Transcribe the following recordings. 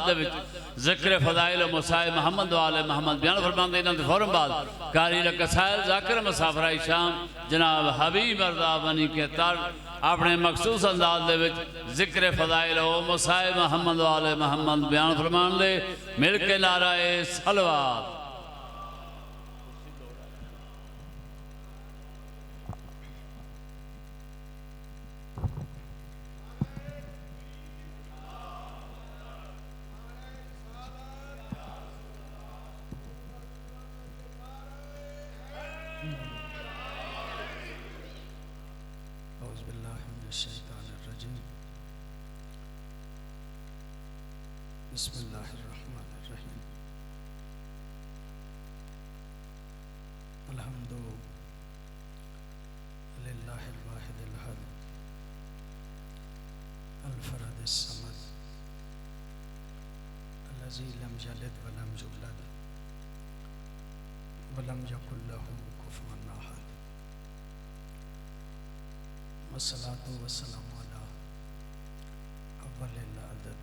दे विच ज़िक्र फ़ज़ाइल व मसाइब मोहम्मद वाले मोहम्मद बयान फरमाते इन्हां दे फौरन बाद कारी कसाइल ज़ाकिर मुसाफिर शाम जनाब हबीब अर्दा बनी के तर अपने मखसूस अंदाज दे विच ज़िक्र फ़ज़ाइल व मसाइब मोहम्मद वाले मोहम्मद बयान फरमाते मिल के नाराए सलवात। बिस्मिल्लाहिर्रहमानिर्रहीम। अल्हम्दु लिल्लाहिल वाहिदिल अहद अल फरदिस समद अल्लज़ी लम यलिद व लम यूलद व लम यकुल लहू कुफुवन अहद। वस्सलातु वस्सलामु अला अव्वलिल अदद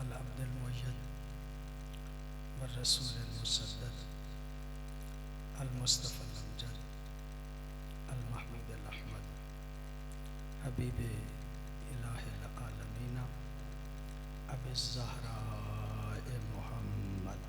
अल अब्दुल मुय्यद व रसूलिल मुसद्दद अल मुस्तफ़ा अल अमजद अल महमूद अल अहमद हबीब इलाहिल आलमीन अबी ज़हरा मोहम्मद।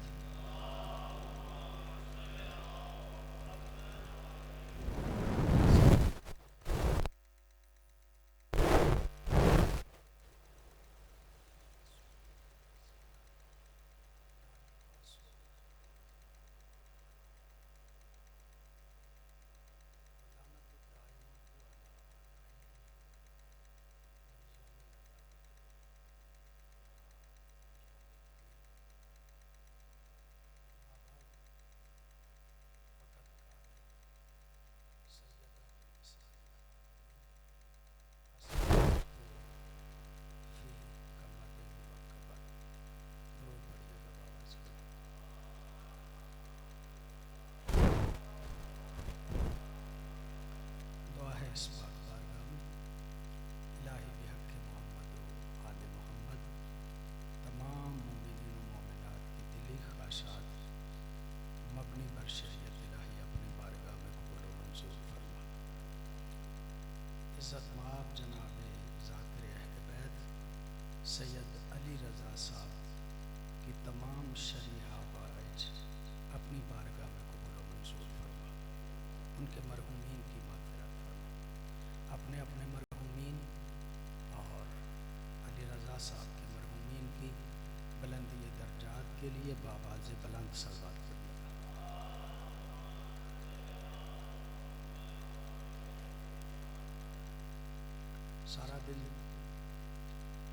इज़्ज़त-माब जनाब ज़ाकिर अहले बैत सैयद अली रज़ा साहब की तमाम शरई हवाइज अपनी बारगाह में कबूल व मंजूर फरमा। उनके मरहूमीन की मग़फ़िरत फरमा। अपने अपने मरहूमीन और अली रज़ा साहब के मरहूमीन की बुलंदी दर्जात के लिए बाबाज़ बुलंद सलवात पढ़िए। सारा दिन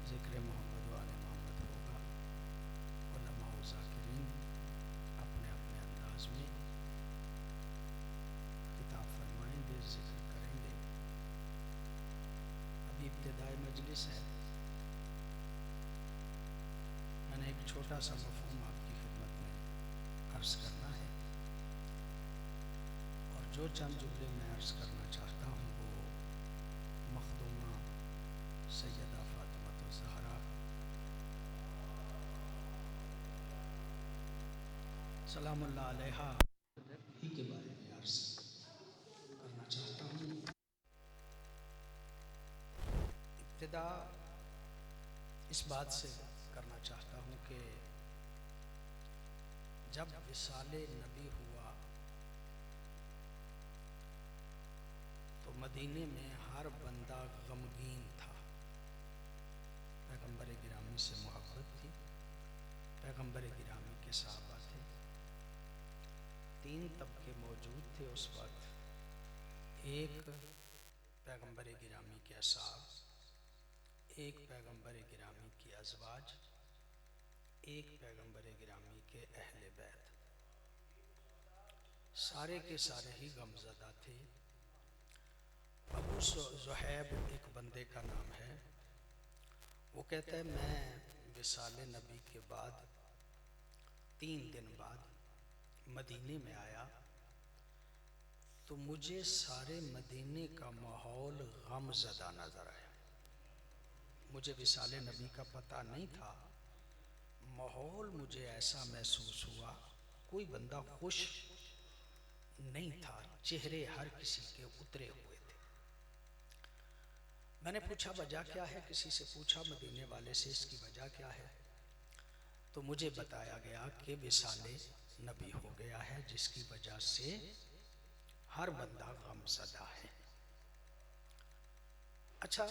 ज़िक्र मोहम्मद वाले मोहम्मद होगा। उलमा व ज़ाकिरीन अपने अपने अंदाज में खिताब फरमाएंगे, ज़िक्र करेंगे। अभी इब्तिदाई मजलिस है। मैंने एक छोटा सा मफ़हूम आपकी खिदमत में अर्ज़ करना है और जो चंद जुमले मैं अर्ज़ करना चाहता हूँ वो मखदूमा सैयदा फ़ातिमा ज़हरा सलामुल्लाह अलैहा ही के बारे में अर्ज़ करना चाहता हूँ। इब्तिदा इस बात से करना चाहता हूँ कि जब विसाले नबी हुआ तो मदीने में हर बंदा गमगीन था। पैगंबर गिरामी से मोहब्बत थी। पैगंबर गिरामी के सहाबा थे। तीन तबके मौजूद थे उस वक्त। एक पैगंबर गिरामी के असहाब, एक पैगंबर गिरामी की अज़वाज, एक पैगंबर गिरामी के अहले बैत। सारे के सारे ही गमज़दा थे। अबू ज़ुहैब एक बंदे का नाम है। वो कहता है मैं विसाले नबी के बाद 3 दिन बाद मदीने में आया तो मुझे सारे मदीने का माहौल गमज़दा नज़र आया। मुझे विसाले नबी का पता नहीं था। माहौल मुझे ऐसा महसूस हुआ, कोई बंदा खुश नहीं था, चेहरे हर किसी के उतरे हुए थे। मैंने पूछा वजह क्या है, किसी से पूछा मदीने वाले से इसकी वजह क्या है, तो मुझे बताया गया कि विसाले नबी हो गया है, जिसकी वजह से हर बंदा गमज़दा है। अच्छा,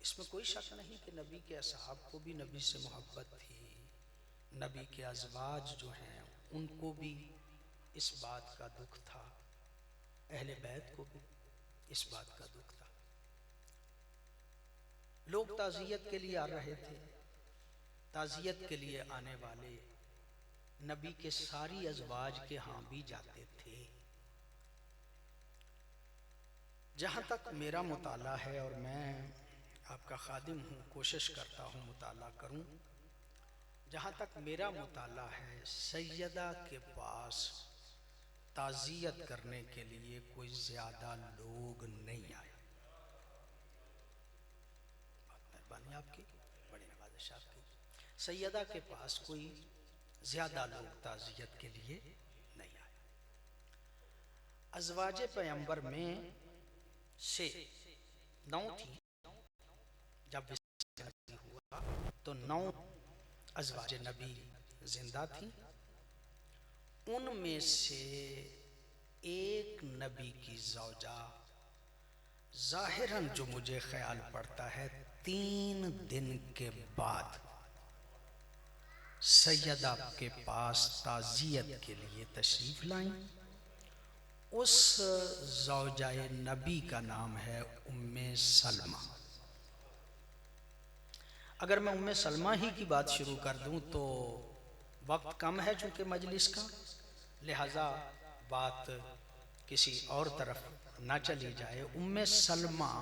इसमें कोई शक नहीं कि नबी के असहाब को भी नबी से मोहब्बत थी, नबी के अज़वाज जो हैं उनको भी इस बात का दुख था, अहले बैत को भी इस बात का दुख था। लोग ताज़ियत के लिए आ रहे थे, ताज़ियत के लिए आने वाले नबी के सारी अज़वाज के यहाँ भी जाते थे। जहाँ तक मेरा मुताला है, और मैं आपका खादिम हूँ, कोशिश करता हूँ मुताला करूँ, जहाँ तक मेरा मुताला है, सैयदा के पास ताज़ियत करने के लिए कोई ज़्यादा लोग नहीं आए। बहुत मेहरबानी आपकी, बड़ी नवाज़िश आपकी। सैयदा के पास कोई ज़्यादा लोग ताज़ियत के लिए नहीं आए। अज़वाजे पैगंबर में से 9 थी। जब विसाल हुआ तो 9 अज़वाजे नबी जिंदा थी। उनमें से एक नबी की ज़ौजा ज़ाहिरन, जो मुझे ख्याल पड़ता है, 3 दिन के बाद सैयदा के पास ताज़ियत के लिए तशरीफ़ लाई। उस ज़ौजाए नबी का नाम है उम्मे सलमा। अगर मैं उम्मे सलमा ही की बात शुरू कर दूं तो वक्त कम है चूँकि मजलिस का, लिहाजा बात किसी और तरफ ना चली जाए। उम्मे सलमा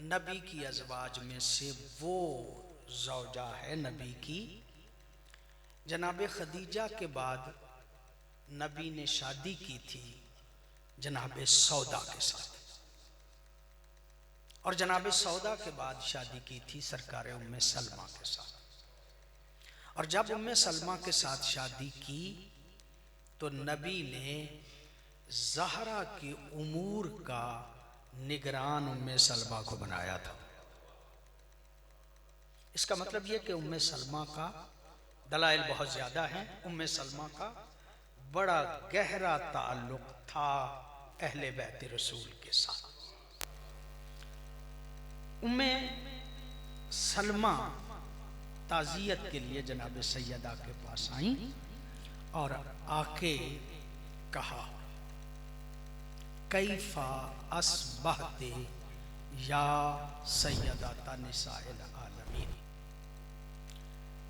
नबी की अज़वाज में से वो ज़ौजा है नबी की, जनाब खदीजा के बाद नबी ने शादी की थी जनाब सौदा के साथ, और जनाब सौदा के बाद शादी की थी सरकार उम्मे सलमा के साथ। और जब उम्मे सलमा के साथ शादी की तो नबी ने ज़हरा की उमूर का निगरान उम्मे सलमा को बनाया था। इसका मतलब यह कि उम्मे सलमा का दलाइल बहुत ज़्यादा हैं। उम्मे सलमा का बड़ा गहरा ताल्लुक था अहले बैत रसूल के साथ। उम्मे सलमा ताज़ियत के लिए जनाब सैयदा के पास आई और आके कहा, कैफा अस्बहते या सैयदाता निसाइल आलमीन,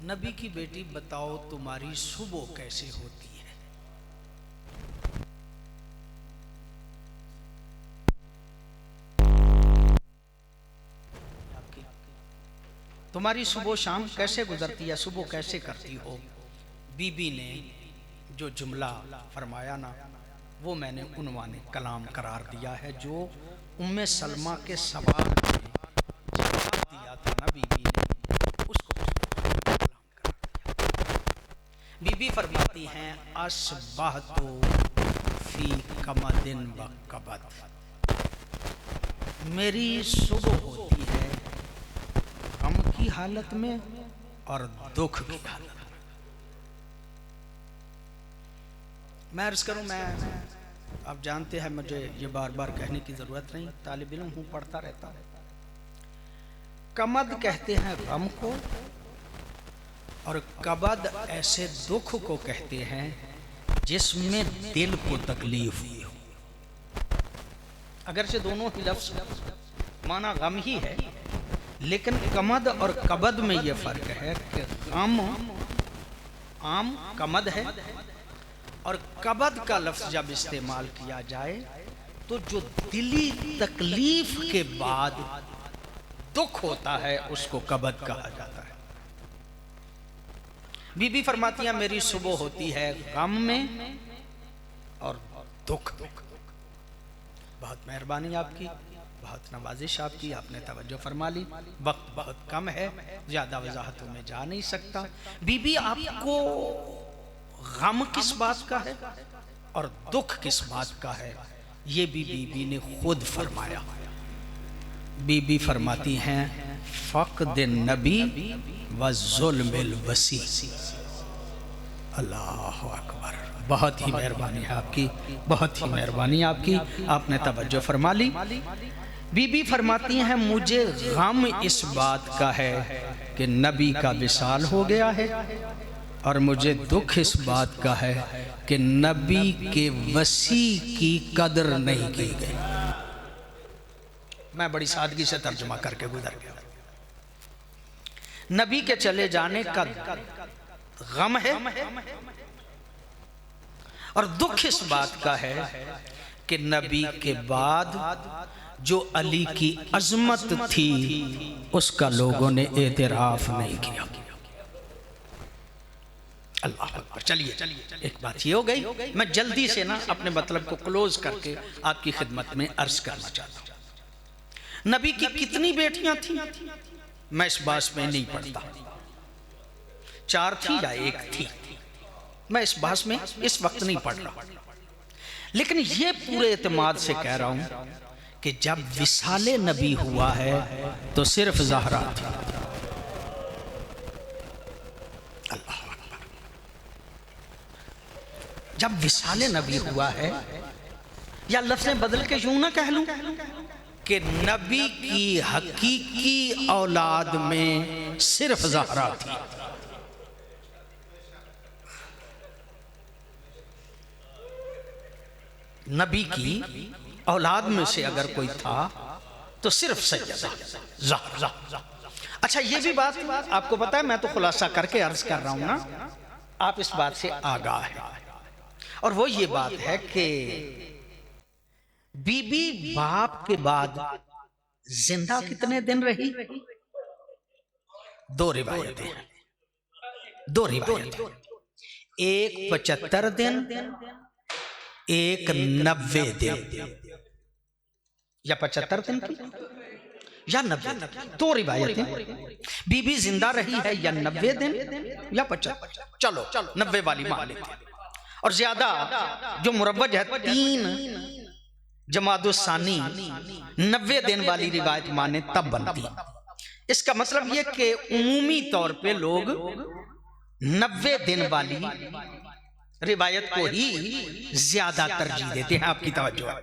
नबी की बेटी बताओ तुम्हारी सुबह कैसे होती है। तुम्हारी सुबह शाम कैसे गुजरती है, सुबह कैसे करती हो। बीबी ने जो जुमला फरमाया ना, वो मैंने उन्वाने कलाम करार दिया है, जो उम्मे सलमा के सवाल में जवाब दिया था ना बीबी ने, उसको कलाम करार दिया। बीबी फरमाती हैं, अस्बहतु फी कमदिन व कबद, मेरी सुबह होती है गम की हालत में और दुख की हालत में। मैं अर्ज़ करूं, मैं आप जानते हैं मुझे ये बार बार कहने की ज़रूरत नहीं, तालिब इल्म हूँ, पढ़ता रहता हूँ। कमद कहते हैं गम को, और कबद ऐसे दुख को कहते हैं जिसमें दिल को तकलीफ हुई हो। अगरचे दोनों ही लफ्ज़ माना गम ही है, लेकिन कमद और कबद में यह फ़र्क है कि गम आम कमद है, और कबद का लफ्ज़ जब इस्तेमाल किया जाए तो जो दिली तकलीफ के बाद दुख होता है उसको कबद कहा जाता है। बीबी फरमाती है, मेरी सुबह होती है गम में और दुख। बहुत मेहरबानी आपकी, बहुत नवाजिश आपकी, आपने तवज्जो फरमा ली। वक्त बहुत कम है, ज़्यादा वजाहतों में जा नहीं सकता। बीबी, आपको गम किस बात का है और दुख किस बात का है, ये भी बीबी ने खुद फरमाया। बीबी फरमाती हैं, फ़क़्द नबी व ज़ुल्मिल वसी। अल्लाह अकबर, बहुत ही मेहरबानी है आपकी, बहुत ही मेहरबानी आपकी, आपने तवज्जो फरमा ली। बीबी फरमाती हैं, मुझे गम इस बात का है कि नबी का विसाल हो गया है, और मुझे दुख इस बात का है कि नबी के वसी की कदर नहीं की गई। मैं बड़ी सादगी से तर्जुमा करके गुजर गया। नबी के चले जाने का गम है, और दुख इस बात का है कि नबी के बाद जो अली की अजमत थी उसका लोगों ने एतराफ नहीं किया। अल्लाह अकबर। चलिए एक बात ये हो गई। मैं जल्दी से ना अपने मतलब को क्लोज करके आपकी खिदमत में अर्ज करना चाहता हूं। नबी की कितनी बेटियां थी मैं इस बात में नहीं पढ़ता, 4 थी या 1 थी, मैं इस बात में इस वक्त नहीं पढ़ रहा। लेकिन ये पूरे एतमाद से कह रहा हूं कि जब विसाले नबी हुआ है तो सिर्फ ज़हरा थी। अल्लाह अकबर। जब विसाले नबी हुआ है, या लफ्ज़ें बदल के यूं ना कह लूं कि नबी की हकीकी औलाद में सिर्फ ज़हरा थी। नबी की औलाद में से अगर कोई था तो सिर्फ सैयदा ज़हरा। अच्छा, ये भी बात आपको पता है, मैं तो खुलासा करके अर्ज कर रहा हूं ना, आप इस बात से आगाह हैं। और वो ये बात है कि बीबी बाप के बाद जिंदा कितने दिन रही? 2 रिवायतें हैं, 2 रिवायतें, एक 75 दिन, एक 90 दिन, या 75 दिन की या 90 दिन, 2 रिवायतें। बीबी जिंदा रही है या 90 दिन या 75, चलो 90 वाली मान लेते हैं। और ज्यादा जो मुरव्वज है 3 जमादुस्सानी 90 दिन वाली रिवायत माने तब बनती। इसका मतलब यह कि उमूमी तौर पे लोग 90 दिन वाली रिवायत को ही ज्यादा तरजीह देते हैं। आपकी तवज्जो है,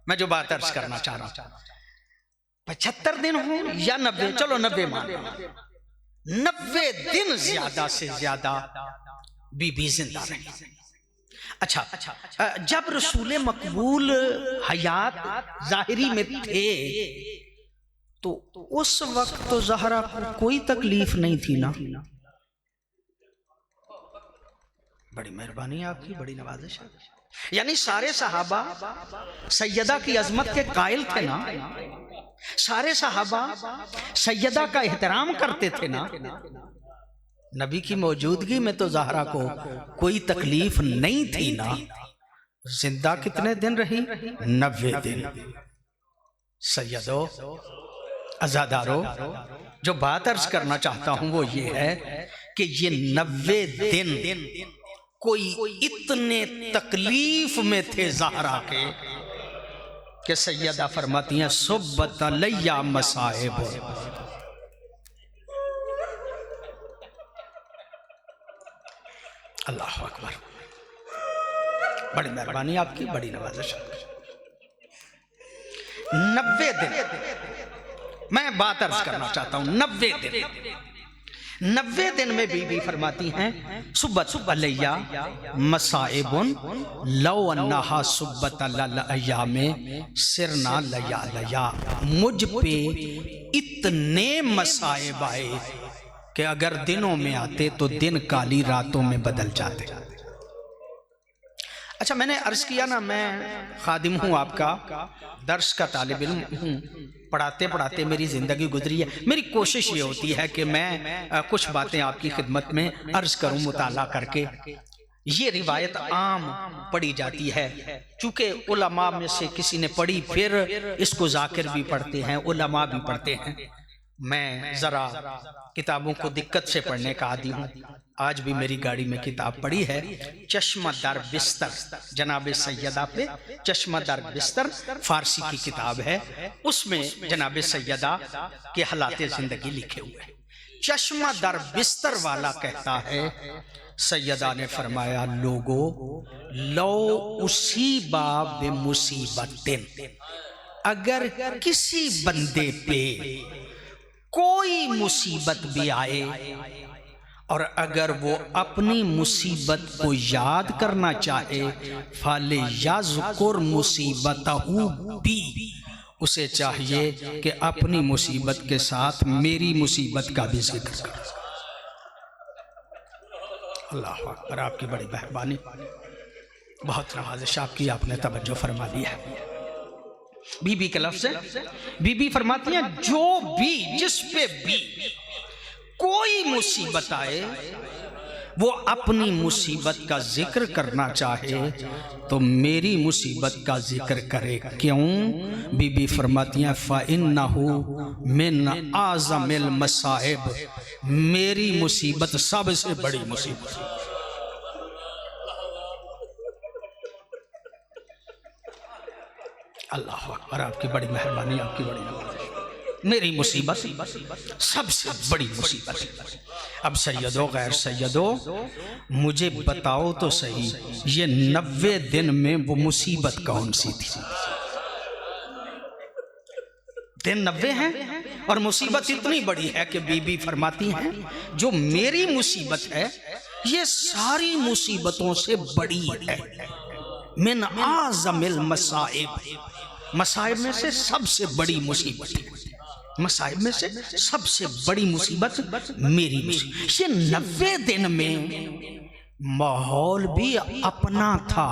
मैं जो बात अर्ज करना चाह रहा हूं, 75 दिन हो या 90, चलो 90 मान, 90 दिन ज्यादा से ज्यादा बीबी जिंदा रही। अच्छा, जब रसूल मकबूल हयात जाहिरी में थे तो उस वक्त तो ज़हरा को कोई तकलीफ नहीं थी ना? बड़ी मेहरबानी आपकी, बड़ी नवाजिश है। यानी सारे सहाबा सैयदा की अजमत के कायल थे ना, सारे सहाबा सैयदा का एहतराम करते थे ना। नबी की मौजूदगी में तो ज़हरा को कोई तकलीफ नहीं थी ना। जिंदा कितने दिन रही? 90 दिन। सैयदो, अज़ादारो, जो बात अर्ज करना चाहता हूं वो ये है कि ये 90 दिन कोई इतने तकलीफ में थे ज़हरा के कि सैयदा फरमाती हैं, सुब्बत अलैया मसाइब। अल्लाह अकबर, बड़ी मेहरबानी आपकी, बड़ी नवाजिश आपकी। 90 दिन मैं बात अर्ज करना चाहता हूं। 90 दिन में बीबी फरमाती हैं, सुब्बत अलैया मसाइबुन लौ अन्नहा सुब्बत अलैया में सिरना लया लया। मुझ पे इतने मसाइब आए कि अगर दिनों में आते तो दिन काली रातों में बदल जाते। अच्छा, मैंने अर्ज किया ना, मैं खादिम हूँ आपका, दर्स का तालिब इल्म हूँ, पढ़ाते पढ़ाते मेरी ज़िंदगी गुजरी है। मेरी कोशिश ये होती है कि मैं कुछ बातें आपकी खिदमत में अर्ज करूँ मुताला करके, ये रिवायत आम पढ़ी जाती है, चूंकि उलमा में से किसी ने पढ़ी, फिर इसको जाकिर भी पढ़ते हैं, उलमा भी पढ़ते हैं। मैं जरा किताबों को दिक्कत से पढ़ने का आदी हूँ। आज भी मेरी गाड़ी में किताब पड़ी है, चश्मा दर बिस्तर, जनाब सैयदा पे चश्मा दर बिस्तर, फारसी की किताब है। उसमें जनाब सैयदा के हालात जिंदगी लिखे हुए हैं। चश्मा दर बिस्तर वाला कहता है, सैयदा ने फरमाया, लोगो लो उसी बाब मुसीबतिन, अगर किसी बंदे पे कोई मुसीबत भी आए और अगर वो अपनी मुसीबत को याद करना चाहे, फाले याज़कुर मुसीबतहू बी, उसे चाहिए कि अपनी मुसीबत के साथ मेरी मुसीबत का भी जिक्र करे। अल्लाह अकबर, आपकी बड़ी मेहरबानी, बहुत नवाज़िश आपकी, आपने तवज्जो फरमा दी है। बीबी के लफ्ज़ है, बीबी फरमाती हैं, जो भी जिस पे भी कोई मुसीबत आए वो अपनी मुसीबत का जिक्र करना चाहे तो मेरी मुसीबत का जिक्र करे। क्यों? बीबी फरमाती हैं, फ़इन्नहु मिन आज़मिल मसाइब, मेरी मुसीबत सबसे बड़ी मुसीबत। अल्लाह अकबर, आपकी बड़ी मेहरबानी, आपकी बड़ी मेहरबानी, मेरी मुसीबत सबसे बड़ी मुसीबत। अब सैयदो गैर सैयदो, मुझे बताओ तो सही, ये 90 दिन में वो मुसीबत कौन सी थी? दिन 90 हैं और मुसीबत इतनी बड़ी है कि बीबी फरमाती हैं, जो मेरी मुसीबत है ये सारी मुसीबतों से बड़ी है। मिन आज़मिल मसाइब, मसाइब में से सबसे बड़ी मुसीबत, मसाइब में से सबसे बड़ी मुसीबत मेरी मुसीबत। ये 90 दिन में माहौल भी अपना था,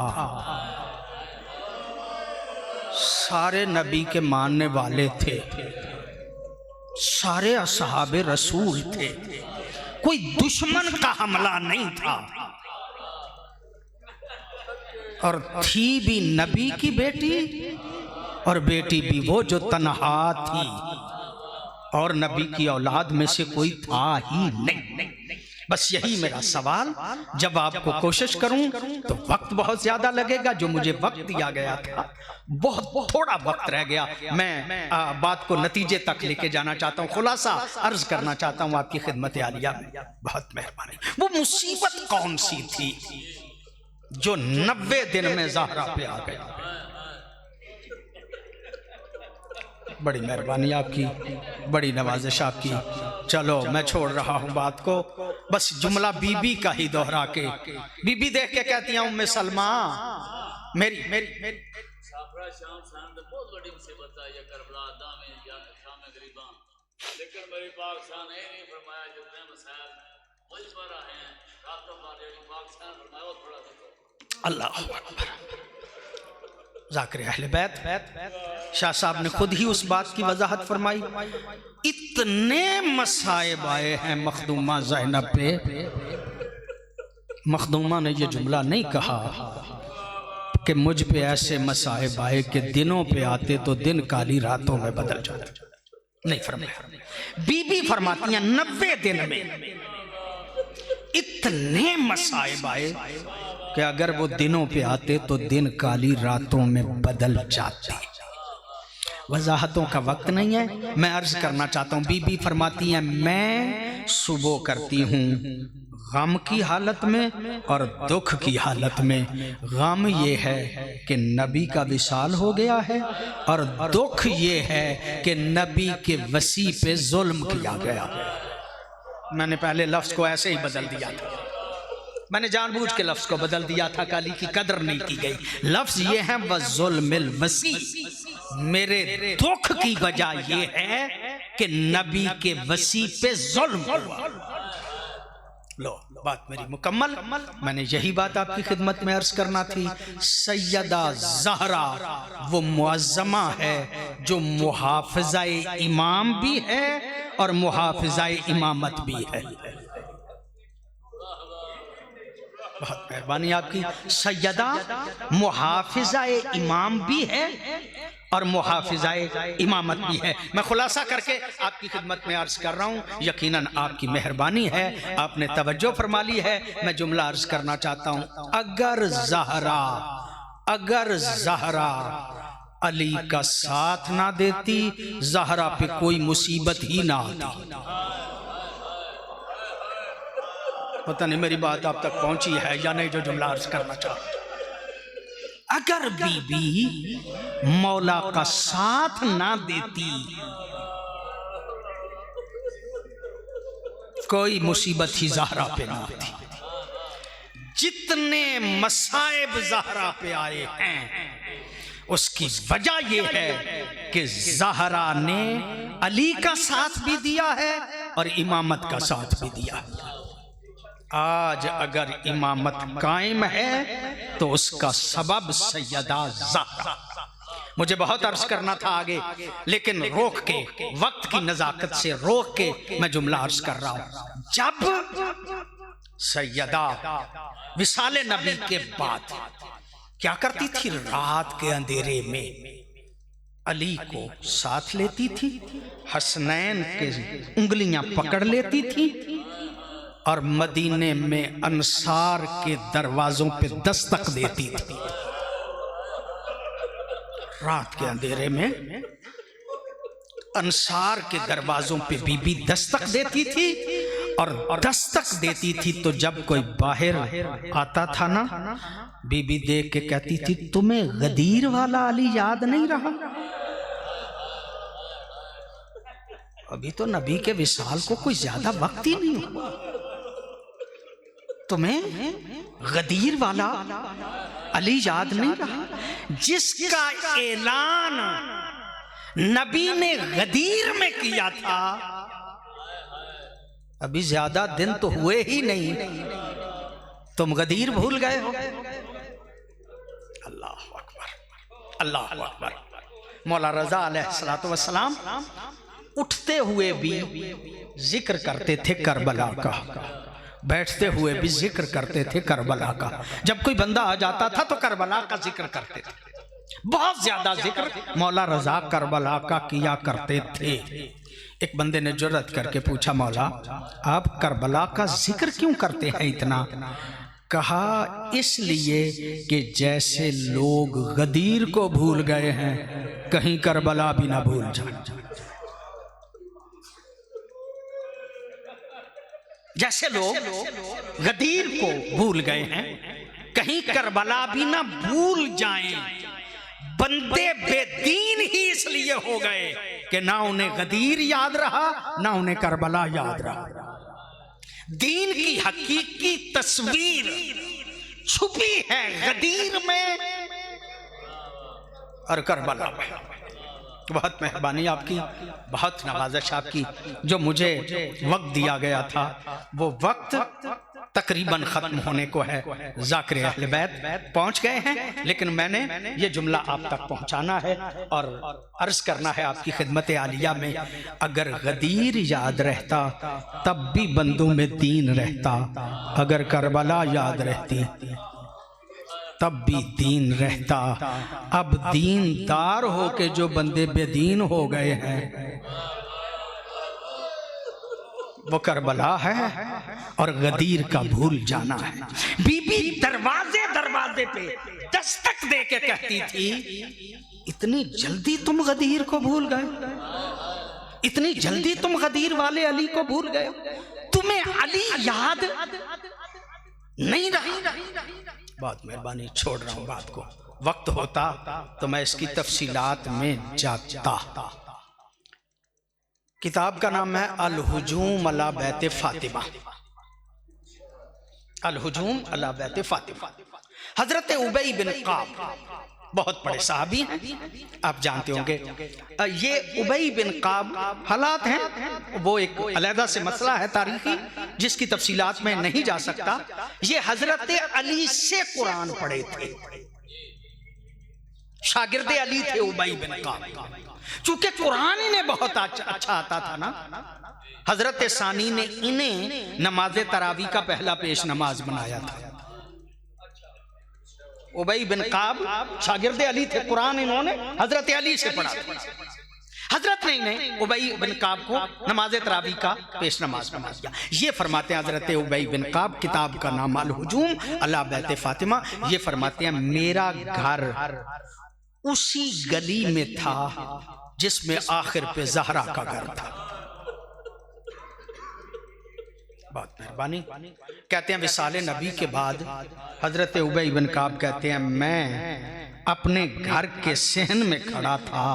सारे नबी के मानने वाले थे, सारे असहाबे रसूल थे, कोई दुश्मन का हमला नहीं था, और थी भी नबी की बेटी और बेटी भी वो जो तन्हा थी, और नबी की औलाद में से कोई था ही नहीं। बस यही मेरा सवाल, जब आपको कोशिश करूं तो वक्त बहुत ज्यादा लगेगा, जो मुझे वक्त दिया गया था बहुत थोड़ा वक्त रह गया। मैं बात को नतीजे तक लेके जाना चाहता हूं, खुलासा अर्ज करना चाहता हूं आपकी खिदमत आलिया में। बहुत मेहरबानी। वो मुसीबत कौन सी थी जो 90 दिन में ज़हरा पे आ गई? बड़ी मेहरबानी आपकी, बड़ी नवाजिश आपकी। चलो मैं छोड़ रहा हूँ बात को, बस जुमला बीबी का ही दोहरा के, बीबी देख के कहती हैं, उम्मे सलमा, मेरी मेरी मेरी बहुत बड़ी मुसीबत आई है, करबला दामे या शाम गरीबा, लेकिन मेरी पाक शान ने नहीं फरमाया जितने मसाइल मुझ पर आए हैं, रातों का मेरी पाक शान फरमाया थोड़ा सा। अल्लाह अकबर। ज़ाकिर अहले बैत शाह साहब ने खुद ही उस बात की वजाहत फरमाई, इतने मसाइब आए हैं मखदूमा ज़ैनब पे। मखदूमा ने ये जुमला नहीं कहा कि मुझ पे ऐसे मसाइब आए कि दिनों पे आते तो दिन काली रातों में बदल जाते, नहीं फरमाया। बीबी फरमाती हैं 90 दिन में इतने मसाइब आए कि अगर वो दिनों पे आते तो दिन काली रातों में बदल जाते। वजाहतों का वक्त नहीं है, मैं अर्ज करना चाहता हूँ। बीबी फरमाती हैं, मैं सुबह करती हूँ गम की हालत में और दुख की हालत में। गम ये है कि नबी का विसाल हो गया है, और दुख ये है कि नबी के वसी पे जुल्म किया गया। मैंने पहले लफ्ज़ को ऐसे ही बदल दिया था, मैंने जानबूझ के लफ्ज़ को बदल दिया था, काली की कदर नहीं की गई। लफ्ज़ ये है वज़ुल्मिल वसी, मेरे दुख की वजह ये है कि नबी के वसी पे जुल्म हुआ। लो बात मेरी मुकम्मल। मैंने यही बात आपकी खिदमत में अर्ज करना थी। सैयदा ज़हरा वो मुअज़्ज़मा है जो मुहाफ़िज़ाए इमाम भी है और मुहाफ़िज़ाए इमामत भी है। बहुत मेहरबानी आपकी। सैयदा मुहाफिजा इमाम भी है और मुहाफिजा इमामत भी है। मैं खुलासा करके आपकी खिदमत में अर्ज कर रहा हूँ, यकीनन आपकी मेहरबानी है, आपने तवज्जो फरमा ली है। मैं जुमला अर्ज करना चाहता हूँ। अगर ज़हरा अली का साथ ना देती, ज़हरा पे कोई मुसीबत ही ना आती। पता नहीं मेरी बात आप तक पहुंची है या नहीं जो जुमला अर्ज करना चाहता। अगर बीबी मौला का साथ ना देती, कोई मुसीबत ही ज़हरा पे ना आती। जितने मसाइब ज़हरा पे आए हैं उसकी वजह यह है कि ज़हरा ने अली का साथ भी दिया है और इमामत का साथ भी दिया है। आज अगर इमामत कायम है तो उसका सबब सैयदा ज़हरा। मुझे बहुत अर्ज करना था आगे, लेकिन रोक के, वक्त की नज़ाकत से रोक के मैं जुमला अर्ज कर रहा हूं। जब सैयदा विसाले नबी के बाद क्या करती थी, रात के अंधेरे में अली को साथ लेती थी, हसनैन के उंगलियां पकड़ लेती थी और मदीने में अंसार के दरवाजों पे दस्तक देती थी। रात के अंधेरे में अंसार के दरवाजों पे बीबी दस्तक देती थी, और दस्तक देती थी तो जब कोई बाहर आता था ना, बीबी देख के कहती थी, तुम्हें गदीर वाला अली याद नहीं रहा? अभी तो नबी के विसाल को कोई ज्यादा वक्त ही नहीं हुआ, तुम्हें गदीर वाला अली याद नहीं रहा? जिसका ऐलान नबी ने गदीर में किया था, अभी ज्यादा दिन तो हुए ही नहीं, तुम गदीर भूल गए हो। अल्लाह अकबर, अल्लाह अकबर। मौला रजा अलैहिस्सलातु वस्सलाम उठते हुए भी जिक्र करते थे करबला का, बैठते हुए भी जिक्र करते थे करबला का। जब कोई बंदा आ जाता था तो करबला का जिक्र करते थे, बहुत ज्यादा जिक्र मौला रजा करबला का किया करते थे। एक बंदे ने जुर्रत करके पूछा, मौला आप करबला का जिक्र क्यों करते हैं इतना? कहा, इसलिए कि जैसे लोग गदीर को भूल गए हैं, कहीं करबला भी ना भूल जाए। जैसे लोग गदीर को भूल गए हैं, कहीं करबला भी ना भूल जाएं। बंदे बेदीन ही इसलिए हो गए कि ना उन्हें गदीर याद रहा, ना उन्हें करबला याद रहा। दीन की हकीकी तस्वीर छुपी है गदीर में और करबला में। बहुत मेहरबानी आपकी, बहुत नवाजिश आपकी। जो मुझे वक्त दिया गया था वो वक्त तकरीबन ख़त्म होने को है। ज़ाकिर अहले बैत पहुँच गए हैं, लेकिन मैंने ये जुमला आप तक पहुँचाना है और अर्ज़ करना है आपकी खिदमत आलिया में। अगर गदीर याद रहता तब भी बंदों में दीन रहता, अगर करबला याद रहती तब भी दीन रहता। अब दीनदार हो के जो बंदे बेदीन हो गए हैं वो करबला है और गदीर का भूल जाना है। बीबी दरवाजे दरवाजे पे दस्तक दे के कहती थी, इतनी जल्दी तुम गदीर को भूल गए, इतनी जल्दी तुम गदीर वाले अली को भूल गए, तुम्हें अली याद नहीं रहा? बहुत मेहरबानी, छोड़ रहा हूं बात को, वक्त होता तो मैं इसकी तफसीलात में जाता। किताब का नाम है अल हुजूम अला बैत फातिमा, अल हुजूम अला बैत फातिमा। हजरत उबई बिन काब बहुत बड़े साहबी हैं, आप जानते होंगे। ये उबई बिन काब हालात हैं, वो एक अलहदा से मसला है तारीखी, जिसकी तफसीलात में नहीं जा सकता। ये हजरत अली से कुरान पढ़े थे, शागिर्दे अली थे उबई बिन काब। चूंकि कुरान इन्हें बहुत अच्छा आता था ना, हजरत सानी ने इन्हें नमाज तरावी का पहला पेश नमाज बनाया था। उबई बिन काब शागिर्द अली थे, कुरान इन्होंने हजरत अली से पढ़ा। हजरत ने इन्हें उबई बिन काब को नमाज तरावी का पेश नमाज बना दिया। ये फरमाते हैं हजरत उबई बिन काब, किताब का नाम अल हुजूम अला बैत फातिमा, ये फरमाते हैं मेरा घर उसी गली में था जिसमें आखिर पे जहरा का घर था। बहुत मेहरबानी। कहते हैं विसाले नबी के बाद हजरत उबई बिन काब कहते हैं मैं अपने घर के सहन में खड़ा था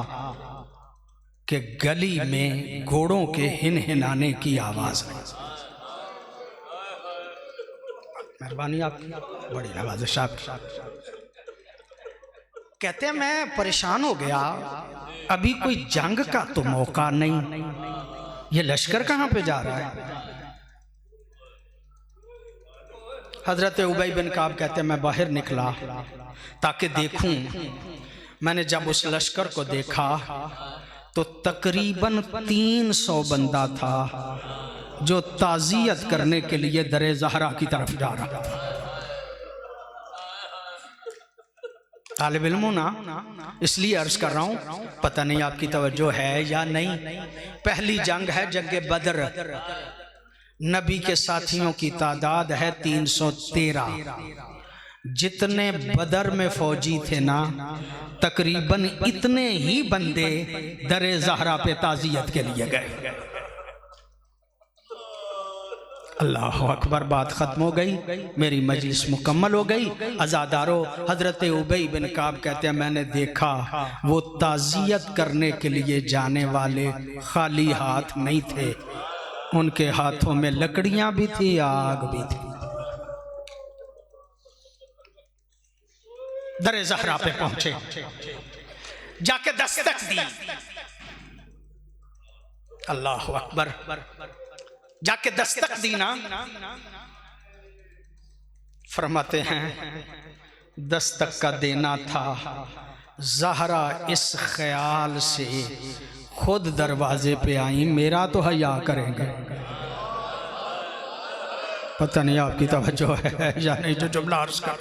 कि गली में घोड़ों के हिनहिनाने की आवाज आई। मेहरबानी आपकी, बड़ी नवाज़िश आपकी। कहते हैं मैं परेशान हो गया, अभी कोई जंग का तो मौका नहीं, ये लश्कर कहां पे जा रहा है। हजरत उबई बिन काब कहते हैं मैं बाहर निकला ताकि देखूं। मैंने जब उस लश्कर को देखा तो तकरीबन 300 बंदा था जो ताज़ियत करने के लिए दरे ज़हरा की तरफ जा रहा था। तालिब इल्मों ना, इसलिए अर्ज कर रहा हूं, पता नहीं आपकी तवज्जो है या नहीं। पहली जंग है जंग बदर, नबी के साथियों की तादाद है 313। जितने बदर में फौजी थे ना, तकरीबन इतने ही बंदे दरे ज़हरा पे ताज़ियत के लिए गए। अल्लाह अकबर। बात खत्म हो गई, मेरी मजलिस मुकम्मल हो गई। अज़ादारो, हजरत उबई बिन काब कहते हैं मैंने देखा वो ताज़ियत करने के लिए जाने वाले खाली हाथ नहीं थे, उनके हाथों में लकड़ियां भी थी, आग भी थी। दरे ज़हरा पे पहुंचे, जाके दस्तक दी। अल्लाह अकबर। जाके दस्तक दी ना, फरमाते हैं दस्तक का देना था, ज़हरा इस ख्याल से खुद दरवाजे पे आई मेरा तो हया करेंगे। पता नहीं आपकी तवज्जो है या नहीं जो जुमला अर्ज कर।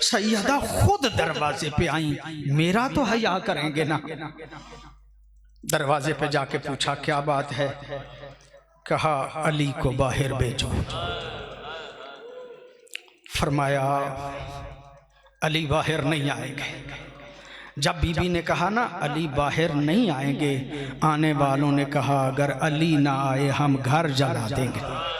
सैयदा खुद दरवाजे पे आई, मेरा तो हया करेंगे ना। दरवाजे पे जाके पूछा क्या बात है, कहा अली को बाहर भेजो। फरमाया अली बाहर नहीं आएंगे। जब बीबी ने कहा ना अली बाहर नहीं आएंगे, आने वालों ने कहा अगर अली ना आए हम घर जला देंगे।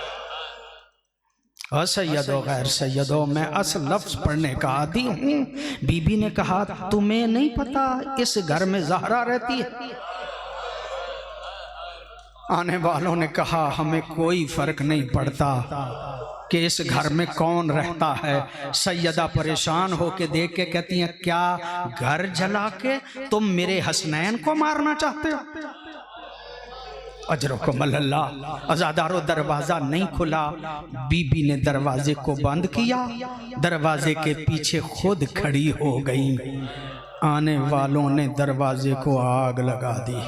सैयदो गैर सैयदो, मैं असल लफ्ज पढ़ने का आदी हूँ। बीबी ने कहा तुम्हें नहीं पता इस घर में ज़हरा रहती है। आने वालों ने कहा हमें कोई फर्क नहीं पड़ता कि इस घर में कौन रहता है। सैयदा परेशान होके देख के कहती हैं क्या घर जला के तुम मेरे हसनैन को मारना चाहते हो। अजरकुम अल्लाह। अज़ादारो, दरवाज़ा नहीं खुला, बीबी ने दरवाजे को बंद किया, दरवाजे के पीछे खुद खड़ी हो गई। आने वालों ने दरवाजे को आग लगा दी।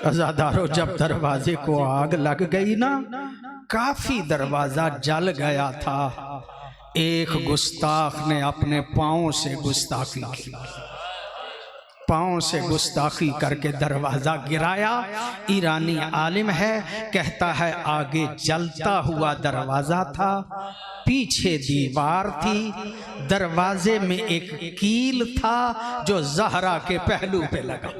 अज़ादारो, जब दरवाजे को आग लग गई ना, काफी दरवाजा जल गया था। एक गुस्ताख ने अपने पाँव से गुस्ताखी की, पाँव से गुस्ताखी करके दरवाजा गिराया। ईरानी आलिम है, कहता है आगे जलता हुआ दरवाजा था, पीछे दीवार थी, दरवाजे में एक कील था जो ज़हरा के पहलू पे लगा।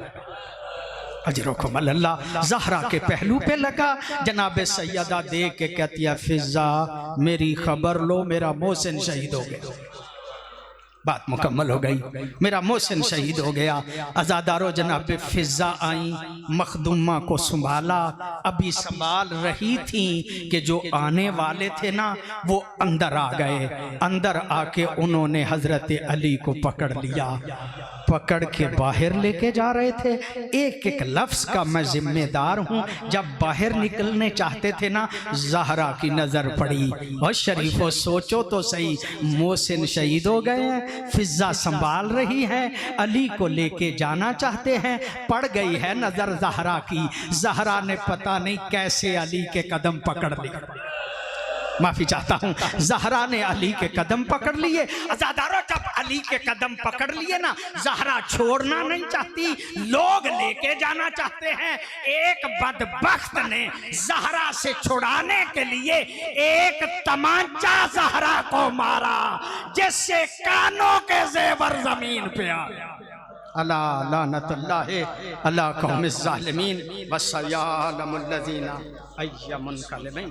अजरकुम अल्लाह। ज़हरा के पहलू पे लगा। जनाब सैयदा देख के कहती है फिजा मेरी खबर लो, मेरा मोहसिन शहीद हो गया। बात मुकम्मल हो गई, मेरा मोहसिन शहीद हो गया। अज़ादारो, जनाब फिजा आई, मखदूमा को संभाला। अभी संभाल रही थी कि जो आने वाले थे ना वो अंदर आ गए। अंदर आके उन्होंने हजरत अली को पकड़ लिया, पकड़ के बाहर लेके जा रहे थे। एक एक लफ्ज का मैं जिम्मेदार हूँ। जब बाहर निकलने चाहते थे ना, ज़हरा की नजर पड़ी। और शरीफो सोचो तो सही, मोहसिन शहीद हो गए हैं, फिजा संभाल रही है, अली को लेके जाना चाहते हैं, पड़ गई है नजर ज़हरा की। ज़हरा ने पता नहीं कैसे अली के कदम पकड़ लिए। माफी चाहता हूँ, ज़हरा ने अली के कदम पकड़ लिए। अज़ादारों जब अली के कदम पकड़ लिए ना, ज़हरा छोड़ना नहीं चाहती, लोग लेके जाना चाहते हैं। एक बदबख्त ने ज़हरा से छुड़ाने के लिए एक तमाचा ज़हरा को मारा, जिससे कानों के ज़ेवर जमीन पे आ गया। अला लानतुल्लाहि अला कौमिज़ ज़ालिमीन वसयअलमुल लज़ीना अय्यमुल कलिमैन।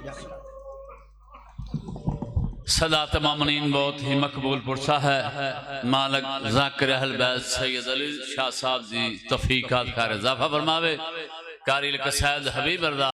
सदा तमामीन बहुत ही मकबूल पुरसा है। मालिक ज़ाकिर अहल बैत सैयद अली शाह साहब जी तौफीक़ात कार इज़ाफ़ा फरमावे। कारी कसायद हबीब